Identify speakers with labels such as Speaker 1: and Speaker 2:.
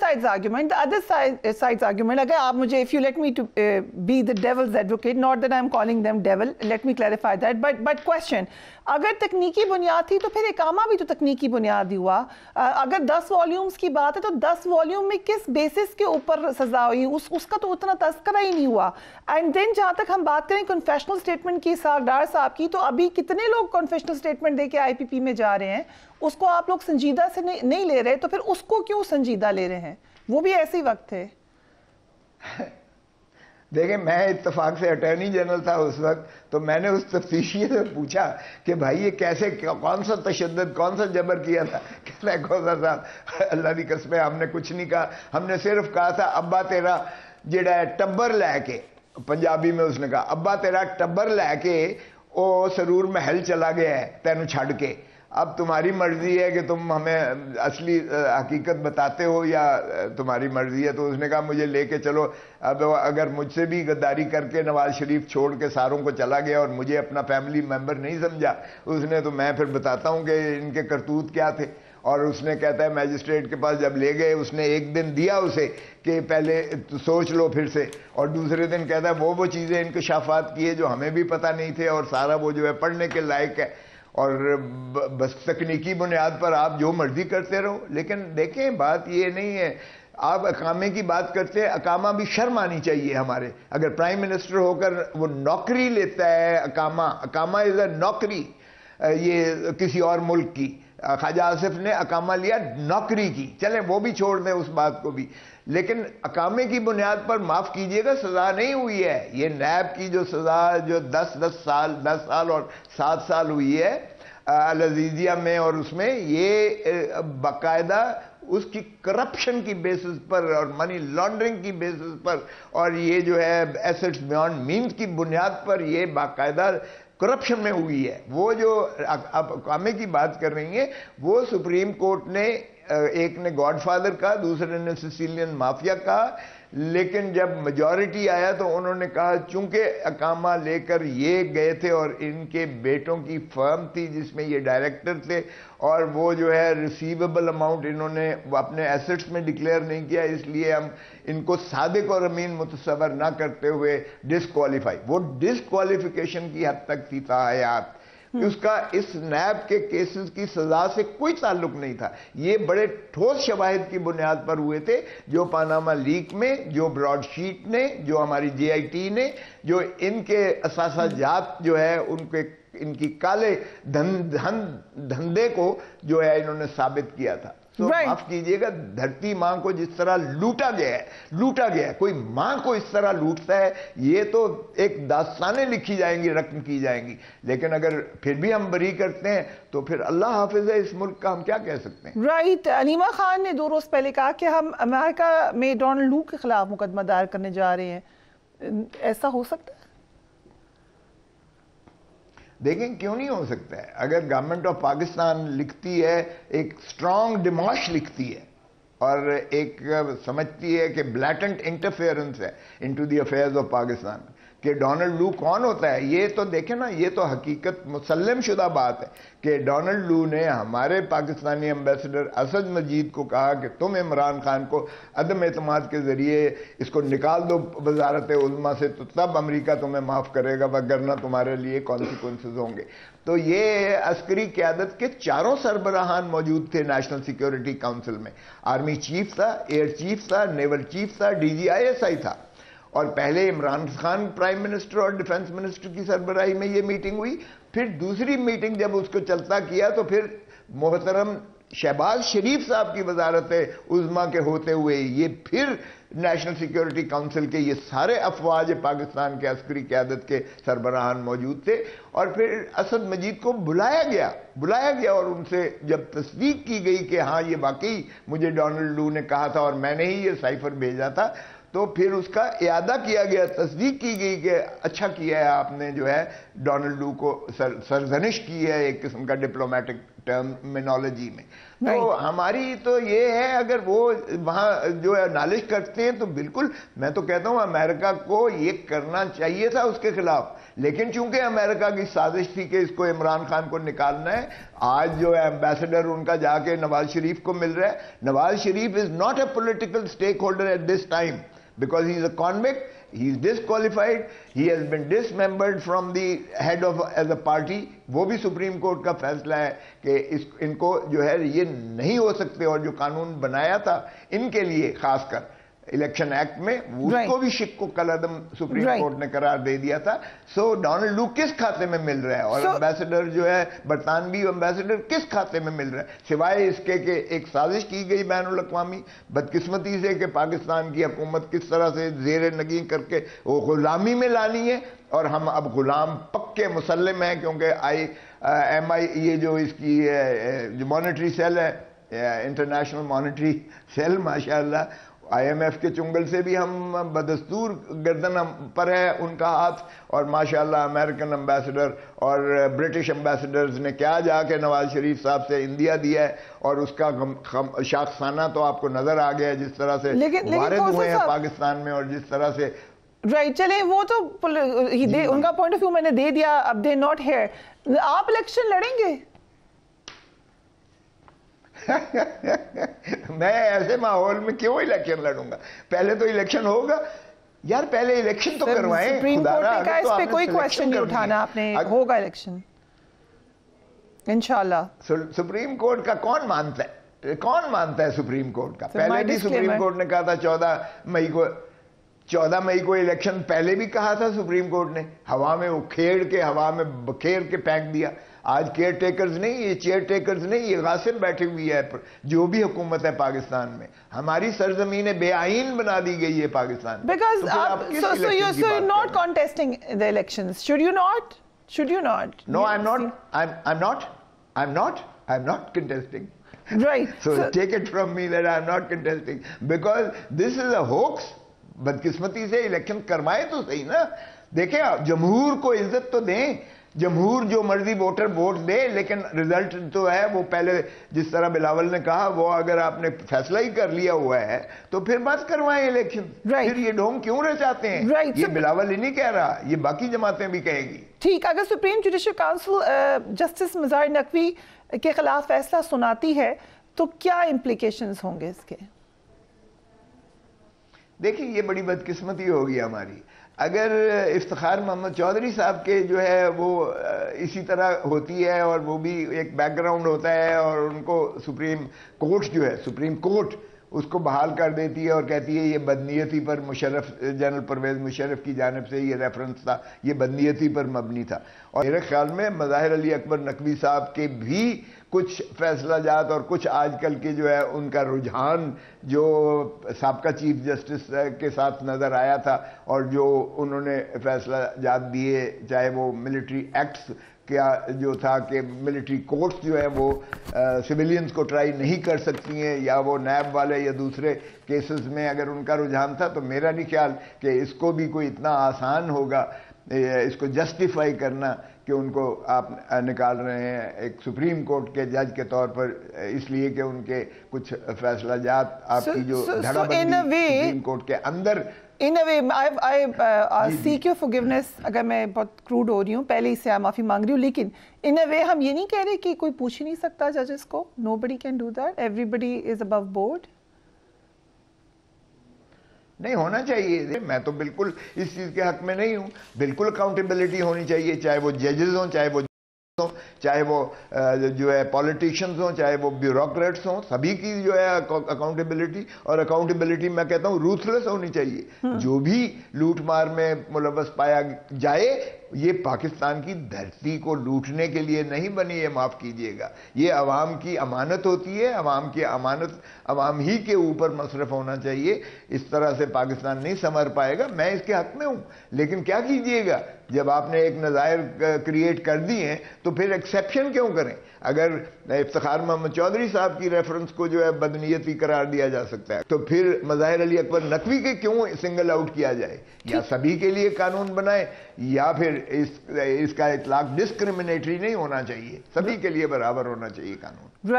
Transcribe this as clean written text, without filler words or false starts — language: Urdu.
Speaker 1: side's argument, the other side's argument, اگر آپ مجھے, if you let me to be the devil's advocate, not that I'm calling them devil, let me clarify that, but question, اگر تکنیکی بنیاد تھی تو پھر اقامہ بھی تو تکنیکی بنیاد ہی ہوا. اگر 10 والیومز کی بات ہے تو 10 والیوم میں کس بیسس کے اوپر سزا ہوئی, اس کا تو اتنا تذکرہ ہی نہیں ہوا. اینڈ دین جہاں تک ہم بات کریں کنفیشنل اسٹیٹمنٹ کی اسحاق ڈار صاحب کی, تو ابھی کتنے لوگ کنفیشنل اسٹیٹمنٹ دے کے آئی پی پی میں جا رہے ہیں, اس کو آپ لوگ سنجیدہ سے نہیں لے رہے, تو پھر اس کو کیوں سنجیدہ لے رہے ہیں؟ وہ بھی ایسے ہی وقت تھے.
Speaker 2: دیکھیں, میں اتفاق سے اٹارنی جنرل تھا اس وقت, تو میں نے اس تفتیشی سے پوچھا کہ بھائی یہ کیسے, کون سا تشدد, کون سا جبر کیا تھا؟ کہتا ہے کوزا صاحب اللہ دی قسم ہم نے کچھ نہیں کہا, ہم نے صرف کہا تھا ابا تیرا جڑا ہے ٹبر لے کے, پنجابی میں اس نے کہا ابا تیرا ٹبر لے کے او سرور محل چلا گیا ہے تینوں چھڑ کے, اب تمہاری مرضی ہے کہ تم ہمیں اصلی حقیقت بتاتے ہو یا تمہاری مرضی ہے. تو اس نے کہا مجھے لے کے چلو. اب اگر مجھ سے بھی غداری کر کے نواز شریف چھوڑ کے ساروں کو چلا گیا اور مجھے اپنا فیملی ممبر نہیں سمجھا اس نے, تو میں پھر بتاتا ہوں کہ ان کے کرتوت کیا تھے. اور اس نے کہتا ہے میجسٹریٹ کے پاس جب لے گئے اس نے ایک دن دیا اسے کہ پہلے سوچ لو پھر سے, اور دوسرے دن کہتا ہے وہ چیزیں انکشافات کیے جو ہمیں بھی پتہ نہیں تھے اور سارا وہ جو ہے پڑھنے کے لائق ہے, اور بس تکنیکی بنیاد پر آپ جو مرضی کرتے رہو. لیکن دیکھیں بات یہ نہیں ہے, آپ اقامے کی بات کرتے ہیں, اقامہ بھی شرم آنی چاہیے ہمارے. اگر پرائم منسٹر ہو کر وہ نوکری لیتا ہے, اقامہ از اے نوکری, یہ کسی اور ملک کی. خواجہ آصف نے اقامہ لیا نوکری کی, چلیں وہ بھی چھوڑ دیں اس بات کو بھی, لیکن اقامے کی بنیاد پر معاف کیجئے گا سزا نہیں ہوئی ہے. یہ نیب کی جو سزا جو 10 سال اور 7 سال ہوئی ہے العزیزیہ میں, اور اس میں یہ باقاعدہ اس کی کرپشن کی بیسس پر اور منی لانڈرنگ کی بیسس پر, اور یہ جو ہے ایسٹس بیانڈ مینز کی بنیاد پر یہ باقاعدہ کرپشن میں ہوئی ہے. وہ جو اب اقامے کی بات کر رہی ہیں وہ سپریم کورٹ نے, ایک نے گاڈ فادر کہا, دوسرے نے سسیلین مافیا کہا, لیکن جب میجورٹی آیا تو انہوں نے کہا چونکہ اقامہ لے کر یہ گئے تھے اور ان کے بیٹوں کی فرم تھی جس میں یہ ڈائریکٹر تھے, اور وہ جو ہے ریسیویبل اماؤنٹ انہوں نے اپنے ایسٹس میں ڈکلیئر نہیں کیا, اس لیے ہم ان کو صادق اور امین متصور نہ کرتے ہوئے ڈسکوالیفائی. وہ ڈسکوالیفیکیشن کی حد تک تھی تاحیات, اس کا اس نیب کے کیسز کی سزا سے کوئی تعلق نہیں تھا. یہ بڑے ٹھوس شواہد کی بنیاد پر ہوئے تھے, جو پاناما لیک میں, جو براڈ شیٹ نے, جو ہماری جے آئی ٹی نے, جو ان کے اثاثہ جات جو ہے ان کی کالے دھندے کو جو ہے انہوں نے ثابت کیا تھا. تو معاف کیجئے گا, دھرتی ماں کو جس طرح لوٹا گیا ہے, کوئی ماں کو اس طرح لوٹتا ہے, یہ تو ایک داستانیں لکھی جائیں گی, رقم کی جائیں گی. لیکن اگر پھر بھی ہم بری کرتے ہیں تو پھر اللہ حافظ ہے اس ملک کا, ہم کیا کہہ سکتے ہیں.
Speaker 1: رائٹ. علیمہ خان نے 2 روز پہلے کہا کہ ہم امریکہ میں ڈونلڈ لو کے خلاف مقدمہ دائر کرنے جا رہے ہیں, ایسا ہو سکتا ہے؟
Speaker 2: دیکھیں کیوں نہیں ہو سکتا ہے. اگر گورنمنٹ آف پاکستان لکھتی ہے, ایک سٹرانگ ڈیماش لکھتی ہے اور ایک سمجھتی ہے کہ بلیٹنٹ انٹرفیئرنس ہے into the affairs of Pakistan, کہ ڈونلڈ لو کون ہوتا ہے, یہ تو دیکھیں نا, یہ تو حقیقت مسلم شدہ بات ہے کہ ڈونلڈ لو نے ہمارے پاکستانی ایمبیسڈر اسد مجید کو کہا کہ تم عمران خان کو عدم اعتماد کے ذریعے اس کو نکال دو وزارت عظمیٰ سے, تو تب امریکہ تمہیں معاف کرے گا, وگرنہ تمہارے لیے کانسیکوینسز ہوں گے. تو یہ عسکری قیادت کے 4 سربراہان موجود تھے نیشنل سیکیورٹی کونسل میں. آرمی چیف تھا, ایئر چیف تھا, نیول چیف تھا, D G I S I تھا, اور پہلے عمران خان پرائم منسٹر اور ڈیفنس منسٹر کی سربراہی میں یہ میٹنگ ہوئی. پھر دوسری میٹنگ جب اس کو چلتا کیا تو پھر محترم شہباز شریف صاحب کی وزارت عظمیٰ کے ہوتے ہوئے یہ پھر نیشنل سیکیورٹی کونسل کے یہ سارے افواج پاکستان کے عسکری قیادت کے سربراہان موجود تھے, اور پھر اسد مجید کو بلایا گیا اور ان سے جب تصدیق کی گئی کہ ہاں یہ واقعی مجھے ڈونلڈ لو نے کہا تھا اور میں نے ہی یہ سائفر بھیجا تھا, تو پھر اس کا اعادہ کیا گیا, تصدیق کی گئی کہ اچھا کیا ہے آپ نے جو ہے ڈونلڈ لو کو سرزنش کی ہے, ایک قسم کا ڈپلومیٹک ٹرمینالوجی میں. تو ہماری تو یہ ہے اگر وہ وہاں جو ہے نالش کرتے ہیں تو بالکل میں تو کہتا ہوں امریکہ کو یہ کرنا چاہیے تھا اس کے خلاف, لیکن چونکہ امریکہ کی سازش تھی کہ اس کو عمران خان کو نکالنا ہے. آج جو ہے ایمبیسڈر ان کا جا کے نواز شریف کو مل رہا ہے. Nawaz Sharif is not a political stakeholder at this time because he is a convict, he is disqualified, he has been dismembered from the head of as a party. وہ بھی سپریم کورٹ کا فیصلہ ہے کہ ان کو جو ہے یہ نہیں ہو سکتے, اور جو قانون بنایا تھا ان کے لیے خاص کر الیکشن ایکٹ میں اس کو بھی شک کو قلعدم سپریم کورٹ نے قرار دے دیا تھا. سو ڈونلڈ لو کس کھاتے میں مل رہا ہے, اور امبیسڈر جو ہے برطانوی امبیسڈر کس کھاتے میں مل رہا ہے, سوائے اس کے کہ ایک سازش کی گئی بین الاقوامی بدقسمتی سے کہ پاکستان کی حکومت کس طرح سے زیر نگین کر کے وہ غلامی میں لانی ہے, اور ہم اب غلام پکے مسلم ہیں کیونکہ یہ جو اس کی جو مانیٹری سیل ہے, انٹرنیشنل مانیٹری سیل, ماشاءاللہ آئی ایم ایف کے چنگل سے بھی ہم بدستور گردن پر ہے ان کا ہاتھ, اور ماشاءاللہ امریکن امبیسڈر اور برٹش امبیسڈرز نے کیا جا کے نواز شریف صاحب سے عندیہ دیا ہے, اور اس کا شاخسانہ تو آپ کو نظر آ گیا ہے جس طرح سے وارد ہوئے ہیں پاکستان میں, اور جس طرح سے
Speaker 1: چلیں وہ تو ان کا پوائنٹ آف ویو میں نے دے دیا. اب دے ناٹ ہیئر. آپ الیکشن لڑیں گے؟
Speaker 2: میں ایسے ماحول میں کیوں الیکشن لڑوں گا؟ پہلے تو الیکشن ہوگا یار, پہلے الیکشن تو کروائیں.
Speaker 1: سپریم کورٹ نے کہا اس پہ کوئی کویسچن نہیں اٹھانا آپ نے, ہوگا الیکشن انشاءاللہ.
Speaker 2: سپریم کورٹ کا کون مانتا ہے, کون مانتا ہے سپریم کورٹ کا؟ پہلے بھی سپریم کورٹ نے کہا تھا 14 مئی کو الیکشن, پہلے بھی کہا تھا سپریم کورٹ نے, ہوا میں اکھیڑ کے ہوا میں بکھیر کے پھینک دیا. آج کیئر ٹیکرز نہیں, یہ چیئر ٹیکرز نہیں, یہ غاصب بیٹھے ہوئی ہے جو بھی حکومت ہے پاکستان میں. ہماری سرزمین بے آئین بنا دی گئی ہے پاکستان میں.
Speaker 1: Because so you're not contesting the elections. Should you not? Should you not?
Speaker 2: No, I'm not contesting.
Speaker 1: Right.
Speaker 2: So take it from me that I'm not contesting because this is a hoax. بدقسمتی سے الیکشن کروائے تو صحیح نا. دیکھیں جمہور کو عزت تو دیں, جمہور جو مرضی ووٹر ووٹ دے, لیکن رزلٹ تو ہے وہ پہلے جس طرح بلاول نے کہا, وہ اگر آپ نے فیصلہ ہی کر لیا ہوا ہے تو پھر بس کروائیں الیکشن. پھر یہ ڈھونگ کیوں رچاتے ہیں؟ یہ بلاول ہی نہیں کہہ رہا, یہ باقی جماعتیں بھی کہیں گی.
Speaker 1: ٹھیک, اگر سپریم جوڈیشل کونسل جسٹس مظاہر نقوی کے خلاف فیصلہ سناتی ہے تو کیا امپلیکیشنز ہوں گے اس کے؟
Speaker 2: دیکھیں یہ بڑی بدقسمتی ہوگی ہماری اگر افتخار محمد چودھری صاحب کے جو ہے وہ اسی طرح ہوتی ہے, اور وہ بھی ایک بیک گراؤنڈ ہوتا ہے, اور ان کو سپریم کورٹ جو ہے, سپریم کورٹ اس کو بحال کر دیتی ہے اور کہتی ہے یہ بدنیتی پر مشرف, جنرل پرویز مشرف کی جانب سے یہ ریفرنس تھا, یہ بدنیتی پر مبنی تھا. اور میرے خیال میں مظاہر علی اکبر نقوی صاحب کے بھی کچھ فیصلہ جات اور کچھ آج کل کے جو ہے ان کا رجحان جو سابقہ چیف جسٹس کے ساتھ نظر آیا تھا, اور جو انہوں نے فیصلہ جات دیے, چاہے وہ ملٹری ایکٹس کیا جو تھا کہ ملٹری کورٹس جو ہیں وہ سویلینز کو ٹرائی نہیں کر سکتی ہیں, یا وہ نیب والے یا دوسرے کیسز میں اگر ان کا رجحان تھا, تو میرا نہیں خیال کہ اس کو بھی کوئی اتنا آسان ہوگا اس کو جسٹیفائی کرنا کہ ان کو آپ نکال رہے ہیں ایک سپریم کورٹ کے جج کے طور پر, اس لیے کہ ان کے کچھ فیصلہ جات آپ کی جو دھڑا بندی سپریم کورٹ کے اندر.
Speaker 1: In a way, I seek your forgiveness اگر میں بہت کروڈ ہو رہی ہوں, پہلے ہی سے معافی مانگ رہی ہوں, لیکن in a way ہم یہ نہیں کہہ رہے کہ کوئی پوچھ ہی نہیں سکتا ججز کو. Nobody can do that. Everybody is above board.
Speaker 2: نہیں ہونا چاہیے. میں تو بالکل اس چیز کے حق میں نہیں ہوں. بالکل اکاؤنٹیبلٹی ہونی چاہیے, چاہے وہ ججز ہوں, چاہے وہ چاہے وہ جو ہے پولیٹیشینز ہوں, چاہے وہ بیوروکریٹس ہوں, سبھی کی جو ہے اکاؤنٹیبلٹی. اور اکاؤنٹیبلٹی میں کہتا ہوں روتھلیس ہونی چاہیے. جو بھی لوٹ مار میں ملوث پایا جائے, یہ پاکستان کی دھرتی کو لوٹنے کے لیے نہیں بنی ہے, معاف کیجئے گا. یہ عوام کی امانت ہوتی ہے, عوام کی امانت عوام ہی کے اوپر مصرف ہونا چاہیے. اس طرح سے پاکستان نہیں سنور پائے گا. میں اس کے حق میں ہوں, لیکن کیا کیجئے گا, جب آپ نے ایک نظائر کریٹ کر دی ہیں تو پھر ایکسیپشن کیوں کریں؟ اگر افتخار محمد چودھری صاحب کی ریفرنس کو جو ہے بدنیتی قرار دیا جا سکتا ہے تو پھر مظاہر علی اکبر نقوی کے کیوں سنگل آؤٹ کیا جائے؟ یا سبھی کے لیے قانون بنائے یا پھر اس کا اطلاق ڈسکریمنیٹری نہیں ہونا چاہیے، سبھی کے لیے برابر ہونا چاہیے قانون.